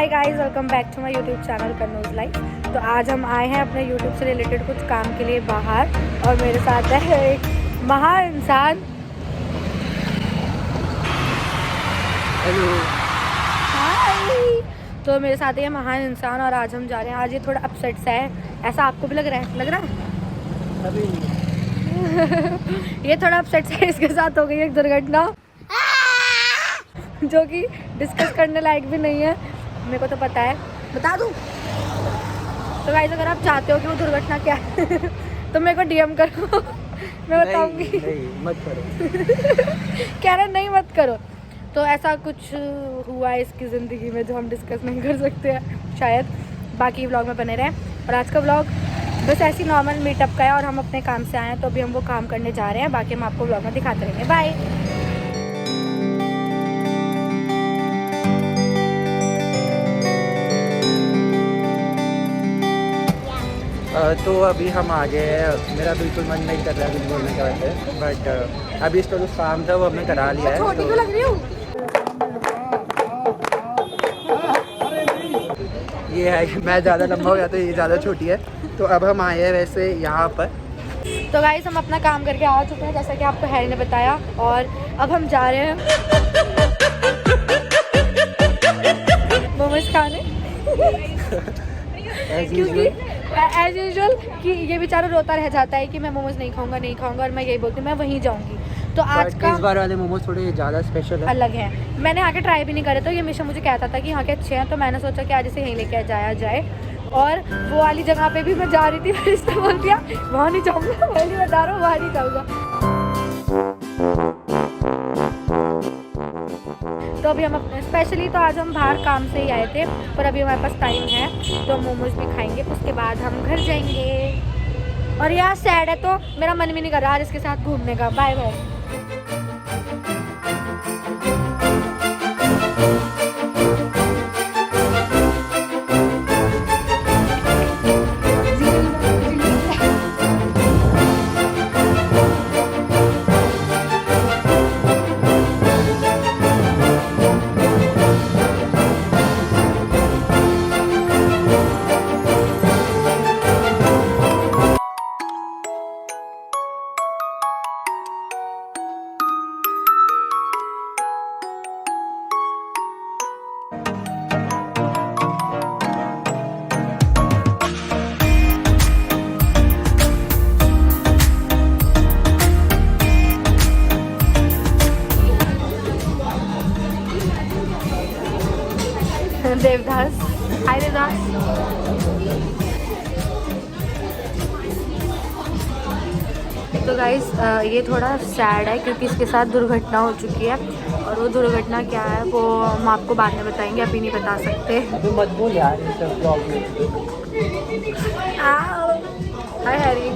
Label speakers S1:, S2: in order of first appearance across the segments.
S1: Hi guys, welcome back to my YouTube channel Kannauj life. तो आज हम आए हैं अपने यूट्यूब से रिलेटेड कुछ काम के लिए बाहर, और मेरे साथ है एक महान इंसान।
S2: हेलो।
S1: हाय। तो मेरे साथ है महान इंसान और आज हम जा रहे हैं। आज ये थोड़ा अपसेट सा है, ऐसा आपको भी लग रहा है? लग रहा है
S2: अभी
S1: ये थोड़ा अपसेट सा है, इसके साथ हो गई एक दुर्घटना जो कि डिस्कस करने लायक भी नहीं है। मेरे को तो पता है, बता दूं? तो गाइस, अगर आप चाहते हो कि वो दुर्घटना क्या है तो मेरे को डीएम करो, मैं बताऊंगी।
S2: नहीं मत करो
S1: कह रहे नहीं मत करो। तो ऐसा कुछ हुआ है इसकी ज़िंदगी में जो हम डिस्कस नहीं कर सकते हैं शायद। बाकी व्लॉग में बने रहें। और आज का व्लॉग बस ऐसी नॉर्मल मीटअप का है और हम अपने काम से आए हैं, तो अभी हम वो काम करने जा रहे हैं। बाकी हम आपको व्लॉग में दिखाते रहेंगे। बाय।
S2: तो अभी हम आ गए हैं। मेरा बिल्कुल मन नहीं कर रहा है कुछ बोलने का वैसे, बट अभी इसका जो काम था वो हमने करा लिया है।
S1: छोटी क्यों लग रही हूँ?
S2: ये है कि मैं ज़्यादा लंबा हो जाता है, ये ज़्यादा छोटी है। तो अब हम आए हैं वैसे यहाँ पर।
S1: तो गाइस, हम अपना काम करके आ चुके हैं जैसा कि आपको हैरी ने बताया, और अब हम जा रहे हैं मोमोज खाने क्योंकि एज यूजुअल कि ये बेचारा रोता रह जाता है कि मैं मोमोज नहीं खाऊंगा, और मैं यही बोलती हूँ मैं वहीं जाऊंगी। तो आज का
S2: इस बार वाले मोमोज थोड़े ज़्यादा स्पेशल है,
S1: अलग है। मैंने आके ट्राई भी नहीं करे, तो ये हमेशा मुझे कहता था कि यहाँ के अच्छे हैं, तो मैंने सोचा कि आज इसे यहीं लेके जाया जाए। और वो वाली जगह पे भी मैं जा रही थी, फिर इसने बोल दिया वहाँ नहीं जाऊँगा, मैं नहीं बता रहा हूँ, वहाँ नहीं जाऊँगा। तो अभी हम अपने स्पेशली तो आज हम बाहर काम से ही आए थे, पर अभी हमारे पास टाइम है तो मोमोज भी खाएंगे, उसके बाद हम घर जाएंगे। और यहाँ सैड है तो मेरा मन भी नहीं कर रहा आज इसके साथ घूमने का। Bye bye. Devdas, hi Devdas. तो गाइस, ये थोड़ा सैड है क्योंकि इसके साथ दुर्घटना हो चुकी है, और वो दुर्घटना क्या है वो हम आपको बाद में बताएंगे, अभी नहीं बता सकते।
S2: तो मत बोल यार ये सब ब्लॉग में।
S1: हाय हैरी।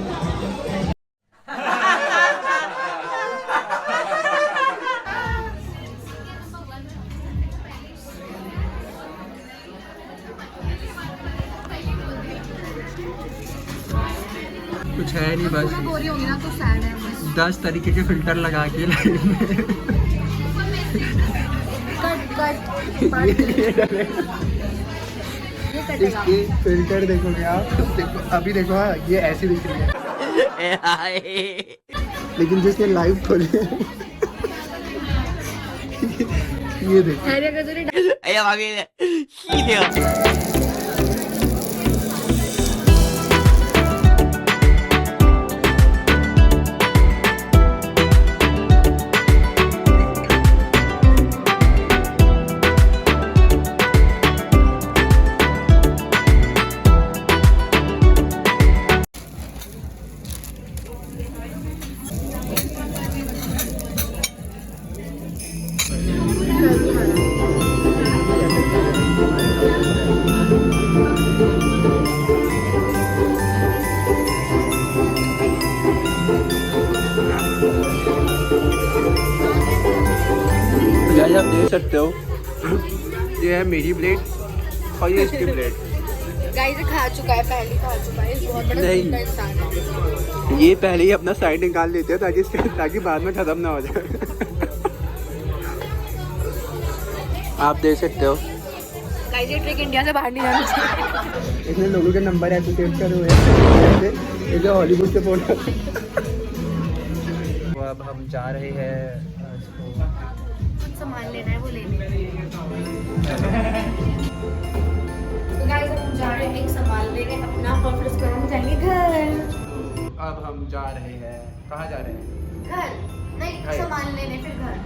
S2: कुछ है नहीं, बस
S1: बोरी होगी ना तो सैड है।
S2: 10 तरीके के फिल्टर लगा के लाइफ में इसके फिल्टर देखोगे आप, देखो अभी देखो। हाँ, ये ऐसी दिख रही है लेकिन जिसने लाइव खोली ये देखो। आप देख सकते हो, ये है मेरी प्लेट और ये इसकी प्लेट।
S1: गाइस, खा चुका है, पहले खा चुका है, बहुत बड़ा
S2: नहीं,
S1: इंसान है।
S2: ये पहले ही अपना साइड निकाल लेते हैं ताकि बाद में खत्म ना हो जाए। आप देख सकते हो
S1: गाइस ये ट्रिक इंडिया से बाहर नहीं जाना चाहिए।
S2: इसने लोगों के नंबर ऐसे सेव करे हुए हैं जैसे हॉलीवुड से फोटो। तो अब हम जा रहे हैं
S1: सामान लेना है वो लेने। तो गाइस हम जा रहे हैं एक सामान लेने अपना, और फिर उसके बाद हम जाएंगे घर।
S2: अब हम जा रहे हैं, कहाँ जा रहे हैं?
S1: घर नहीं,
S2: घर।
S1: सामान लेने फिर घर।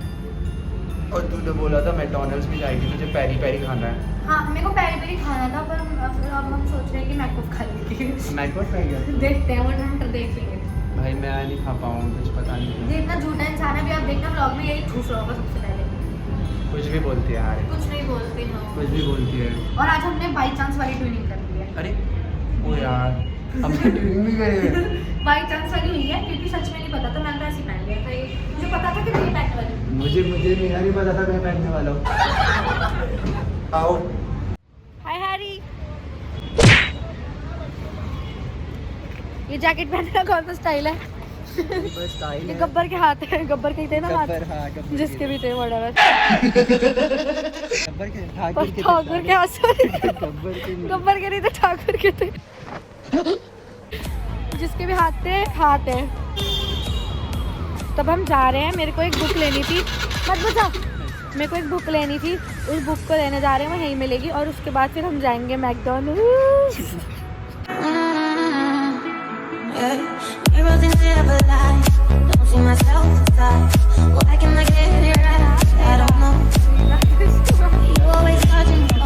S2: और तूने बोला था मैकडॉनल्ड्स भी जाएगी, मुझे पेरी पेरी खाना है।
S1: हाँ मेरे को पेरी पेरी खाना था, पर अब हम सोच रहे हैं कि मैकअप खा लेंगे।
S2: मैकडॉनल्ड्स खाई गया?
S1: देखते हैं, वो हम देख लेंगे।
S2: भाई मैं नहीं खा पाऊँ, कुछ पता नहीं।
S1: ये इतना झूठा इंसान है, अभी आप देखना ब्लॉग में यही ठूस रहा होगा सबसे पहले।
S2: कुछ भी बोलती है यार,
S1: कुछ नहीं बोलते हो।
S2: कुछ भी बोलती है।
S1: और आज हमने बाई चांस वाली ट्यूनिंग कर ली है।
S2: अरे ओ यार, हमने ट्यूनिंग भी करी है।
S1: बाई चांस वाली हुई है क्योंकि सच में नहीं पता था, मैंने तो ऐसे ही पहन लिया था। ये मुझे पता था कि ये पहनने वाली हूँ।
S2: मुझे मेरा नहीं पता था मैं पहनने वाला हूँ। आओ।
S1: हाय हैरी। ये जैकेट पहनने का कौन सा स्टाइल है?
S2: बस स्टाइल
S1: ये
S2: है।
S1: गब्बर के हाथ है, गब्बर के ही थे ना हाथ,
S2: गब्बर, हाँ, गब्बर
S1: जिसके भी थे वड़े
S2: गब्बर के ठाकुर के
S1: ठाकुर के हाथ से
S2: गब्बर के नहीं।
S1: गब्बर के नहीं थे, ठाकुर के थे। जिसके भी हाथ थे, हाथ है। तब हम जा रहे हैं, मेरे को एक बुक लेनी थी। मत बचा, मेरे को एक बुक लेनी थी, उस बुक को लेने जा रहे हैं, वहीं मिलेगी। और उसके बाद फिर हम जाएंगे मैकडॉनल्ड्स।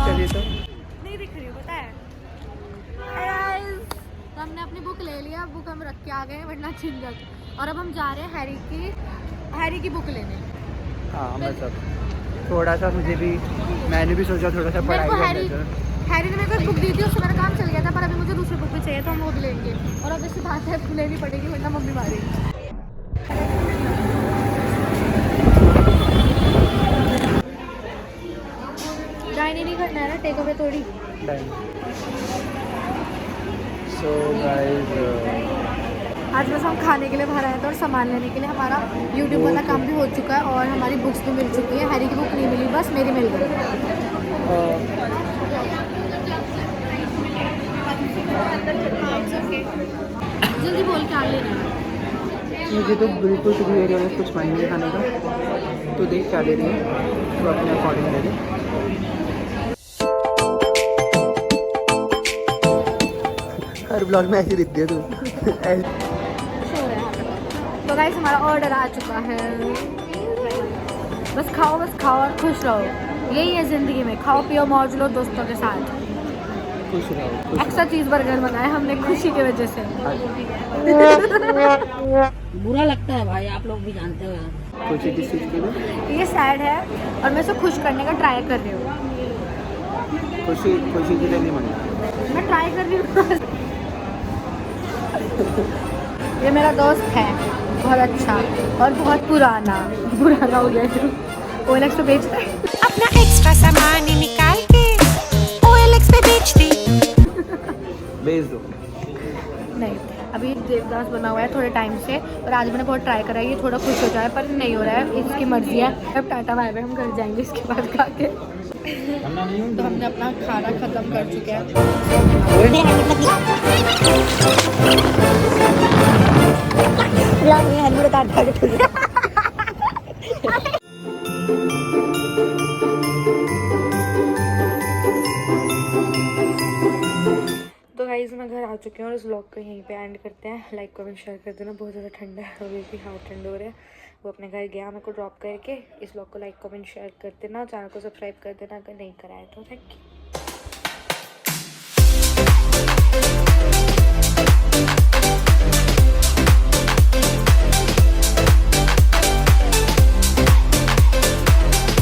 S2: चलिए तो।
S1: नहीं दिख रही हो, पता है। तो हमने अपनी बुक ले लिया, बुक हम रख के आ गए वरना छिन जाती। और अब हम जा रहे हैं हैरी की बुक लेने।
S2: हाँ मतलब थोड़ा सा मुझे भी, मैंने भी सोचा थोड़ा सा
S1: मेरे
S2: पढ़ाई
S1: को
S2: कर लेते हैं।
S1: हैरी ने मेरे को एक बुक दी थी, उससे मेरा काम चल गया था, पर अभी मुझे दूसरी बुक भी चाहिए तो हम वो भी लेंगे। और अब ऐसी बात है, लेनी पड़ेगी वरना मम्मी मारेगी। डाइनिंग नहीं करना है ना, टेक अवे थोड़ी।
S2: सो गाइस,
S1: आज बस हम खाने के लिए बाहर आए थे और सामान लेने के लिए। हमारा यूट्यूब वाला काम भी हो चुका है और हमारी बुक्स भी मिल चुकी है। हैरी की बुक नहीं मिली, बस मेरी मिल गई। जल्दी बोल क्या लेना है।
S2: मुझे तो बिल्कुल कुछ भी एरिया में कुछ मन नहीं खाने का, तो देख क्या ले रही है तो अपने अकॉर्डिंग ले ले। हर ब्लॉग में ऐसी दिखती है तू।
S1: तो गाइस हमारा ऑर्डर आ चुका है। बस खाओ और खुश रहो। यही है ज़िंदगी में, खाओ पियो मौज लो दोस्तों के साथ।
S2: खुश रहो।
S1: एक्स्ट्रा चीज़ बर्गर मंगाए हमने खुशी की वजह से।
S3: बुरा लगता है भाई, आप लोग भी जानते हो।
S2: खुशी किस चीज़ की है?
S1: ये सैड है और मैं इसे खुश करने का ट्राई कर रही हूँ।
S2: खुशी के लिए नहीं मंगा।
S1: मैं ट्राई कर रही हूँ। ये मेरा दोस्त है, बहुत अच्छा और बहुत पुराना हो गया। OLX पे बेचता है।
S4: अपना एक्स्ट्रा सामान निकाल के OLX पे बेच दी।
S2: भेज दो।
S1: नहीं, अभी देवदास बना हुआ है थोड़े टाइम से, और आज मैंने बहुत ट्राई करा है ये थोड़ा खुश हो जाए, पर नहीं हो रहा है। इसकी मर्जी है। अब टाटा बाय बाय, हम घर जाएंगे इसके बाद खा के। तो हमने अपना खाना ख़त्म कर चुके हैं। तो गाइस मैं घर आ चुके हैं और इस व्लॉग को यहीं पे एंड करते हैं। लाइक कमेंट शेयर कर देना। बहुत ज़्यादा ठंडा है, अभी भी हाथ ठंडे हो रहे हैं। वो अपने घर गया मेरे को ड्रॉप करके। इस व्लॉग को लाइक कमेंट शेयर कर देना, चैनल को सब्सक्राइब कर देना अगर नहीं करा है तो। Thank you.